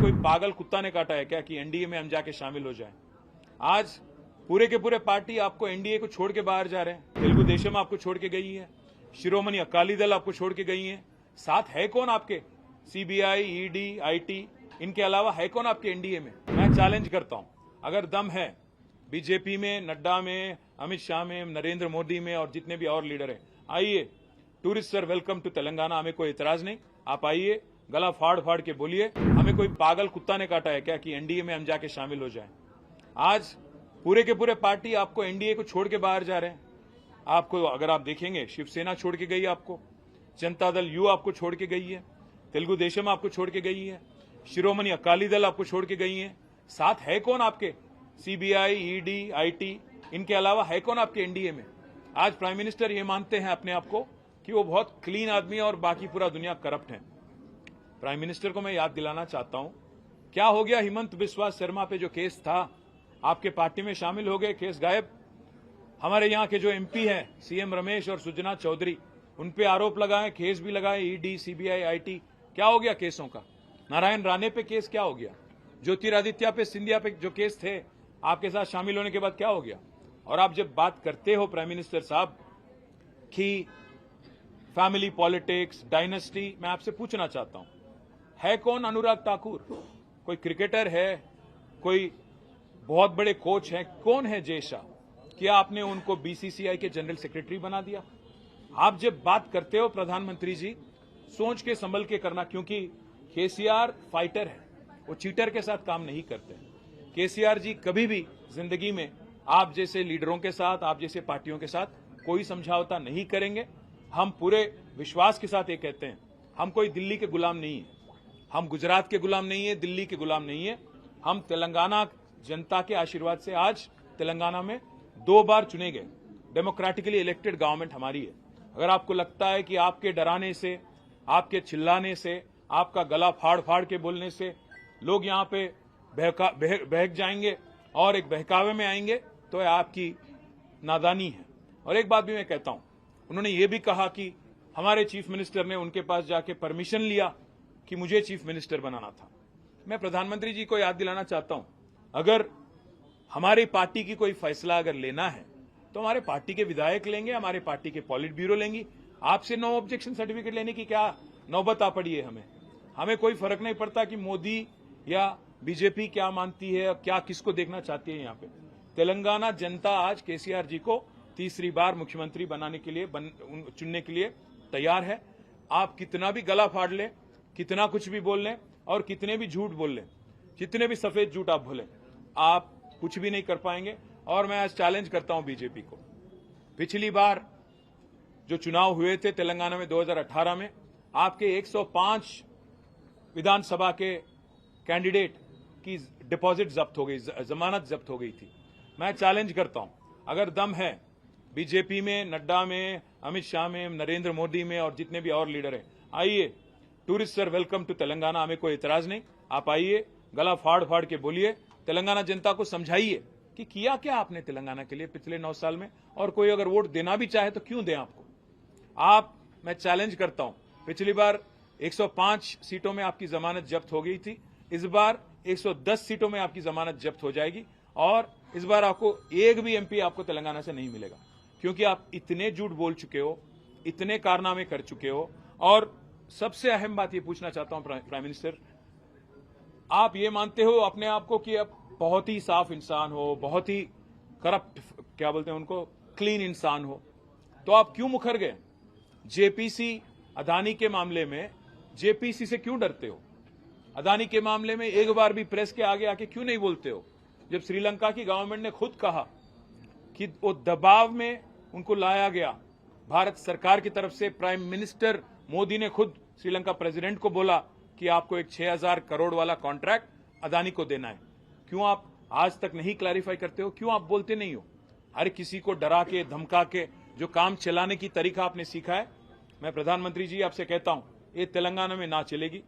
कोई पागल कुत्ता ने काटा है क्या कि एनडीए में हम जाके शामिल हो जाएं? आज पूरे के पूरे पार्टी आपको एनडीए को छोड़ के बाहर जा रहे हैं। तेलुगु देशम आपको छोड़ के गई है, शिरोमणि अकाली दल आपको छोड़ के गई है। साथ है कौन आपके? सीबीआई, ईडी, आईटी, इनके अलावा है कौन आपके एनडीए में? मैं चैलेंज करता हूं, अगर दम है बीजेपी में, नड्डा में, अमित शाह में, नरेंद्र मोदी में और जितने भी और लीडर हैं, आइए। Tourist sir, welcome to Telangana. हमें कोई इतराज नहीं, आप आइए, गला फाड़ फाड़ के बोलिए। हमें कोई पागल कुत्ता ने काटा है क्या कि एनडीए में हम जाके शामिल हो जाएं? आज पूरे के पूरे पार्टी आपको एनडीए को छोड़ के बाहर जा रहे हैं। आपको अगर आप देखेंगे, शिवसेना छोड़ के गई आपको, जनता दल यू आपको छोड़ के गई है, तेलुगु देशम आपको छोड़ के गई है, शिरोमणि अकाली दल आपको छोड़ के गई है। साथ है कौन आपके? सीबीआई, ईडी, आईटी, इनके अलावा है कौन आपके एनडीए में? आज प्राइम मिनिस्टर ये मानते हैं अपने आप को कि वो बहुत क्लीन आदमी है और बाकी पूरा दुनिया करप्ट है। प्राइम मिनिस्टर को मैं याद दिलाना चाहता हूं, क्या हो गया हिमंत बिस्वा शर्मा पे जो केस था, आपके पार्टी में शामिल हो गए, केस गायब। हमारे यहाँ के जो एमपी हैं, सीएम रमेश और सुजना चौधरी, उन पे आरोप लगाए, केस भी लगाए, ईडी, सीबीआई, आईटी, क्या हो गया केसों का? नारायण राणे पे केस क्या हो गया? ज्योतिरादित्य पे, सिंधिया पे जो केस थे, आपके साथ शामिल होने के बाद क्या हो गया? और आप जब बात करते हो प्राइम मिनिस्टर साहब कि फैमिली पॉलिटिक्स, डायनेस्टी, मैं आपसे पूछना चाहता हूं, है कौन अनुराग ठाकुर? कोई क्रिकेटर है? कोई बहुत बड़े कोच हैं? कौन है जय शाह? क्या आपने उनको बीसीसीआई के जनरल सेक्रेटरी बना दिया? आप जब बात करते हो प्रधानमंत्री जी, सोच के संभल के करना, क्योंकि केसीआर फाइटर है, वो चीटर के साथ काम नहीं करते। केसीआर जी कभी भी जिंदगी में आप जैसे लीडरों के साथ, आप जैसे पार्टियों के साथ कोई समझौता नहीं करेंगे। हम पूरे विश्वास के साथ ये कहते हैं, हम कोई दिल्ली के गुलाम नहीं है, हम गुजरात के गुलाम नहीं है, दिल्ली के गुलाम नहीं है। हम तेलंगाना जनता के आशीर्वाद से आज तेलंगाना में 2 बार चुने गए, डेमोक्रेटिकली इलेक्टेड गवर्नमेंट हमारी है। अगर आपको लगता है कि आपके डराने से, आपके चिल्लाने से, आपका गला फाड़ फाड़ के बोलने से लोग यहां पे बहक जाएंगे और एक बहकावे में आएंगे, तो आपकी नादानी है। और एक बात भी मैं कहता हूं, उन्होंने ये भी कहा कि हमारे चीफ मिनिस्टर ने उनके पास जाके परमिशन लिया कि मुझे चीफ मिनिस्टर बनाना था। मैं प्रधानमंत्री जी को याद दिलाना चाहता हूं, अगर हमारी पार्टी की कोई फैसला अगर लेना है तो हमारे पार्टी के विधायक लेंगे, हमारे पार्टी के पॉलिट ब्यूरो लेंगी। आपसे नो ऑब्जेक्शन सर्टिफिकेट लेने की क्या नौबत आ पड़ी है? हमें कोई फर्क नहीं पड़ता कि मोदी या बीजेपी क्या मानती है, क्या किसको देखना चाहती है। यहाँ पे तेलंगाना जनता आज केसीआर जी को तीसरी बार मुख्यमंत्री बनाने के लिए, चुनने के लिए तैयार है। आप कितना भी गला फाड़ लें, कितना कुछ भी बोल लें और कितने भी झूठ बोल लें, जितने भी सफेद झूठ आप बोलें, आप कुछ भी नहीं कर पाएंगे। और मैं आज चैलेंज करता हूं बीजेपी को, पिछली बार जो चुनाव हुए थे तेलंगाना में 2018 में, आपके 105 विधानसभा के कैंडिडेट की डिपॉजिट जब्त हो गई, जमानत जब्त हो गई थी। मैं चैलेंज करता हूं, अगर दम है बीजेपी में, नड्डा में, अमित शाह में, नरेंद्र मोदी में और जितने भी और लीडर हैं, आइए। Tourist sir, welcome to Telangana. हमें कोई इतराज नहीं, आप आइए, गला फाड़ फाड़ के बोलिए, तेलंगाना जनता को समझाइए कि किया क्या आपने तेलंगाना के लिए पिछले 9 साल में। और कोई अगर वोट देना भी चाहे तो क्यों दें आपको? मैं चैलेंज करता हूं, पिछली बार 105 सीटों में आपकी जमानत जब्त हो गई थी, इस बार 110 सीटों में आपकी जमानत जब्त हो जाएगी। और इस बार आपको एक भी एमपी आपको तेलंगाना से नहीं मिलेगा, क्योंकि आप इतने झूठ बोल चुके हो, इतने कारनामे कर चुके हो। और सबसे अहम बात ये पूछना चाहता हूं प्राइम मिनिस्टर, आप ये मानते हो अपने आप को कि आप बहुत ही साफ इंसान हो, बहुत ही करप्ट, क्या बोलते हैं उनको, क्लीन इंसान हो, तो आप क्यों मुखर गए? जेपीसी अदानी के मामले में जेपीसी से क्यों डरते हो? अदानी के मामले में एक बार भी प्रेस के आगे आके क्यों नहीं बोलते हो? जब श्रीलंका की गवर्नमेंट ने खुद कहा कि वो दबाव में उनको लाया गया भारत सरकार की तरफ से, प्राइम मिनिस्टर मोदी ने खुद श्रीलंका प्रेसिडेंट को बोला कि आपको एक 6000 करोड़ वाला कॉन्ट्रैक्ट अदानी को देना है, क्यों आप आज तक नहीं क्लैरिफाई करते हो? क्यों आप बोलते नहीं हो? हर किसी को डरा के, धमका के जो काम चलाने की तरीका आपने सीखा है, मैं प्रधानमंत्री जी आपसे कहता हूं, ये तेलंगाना में ना चलेगी।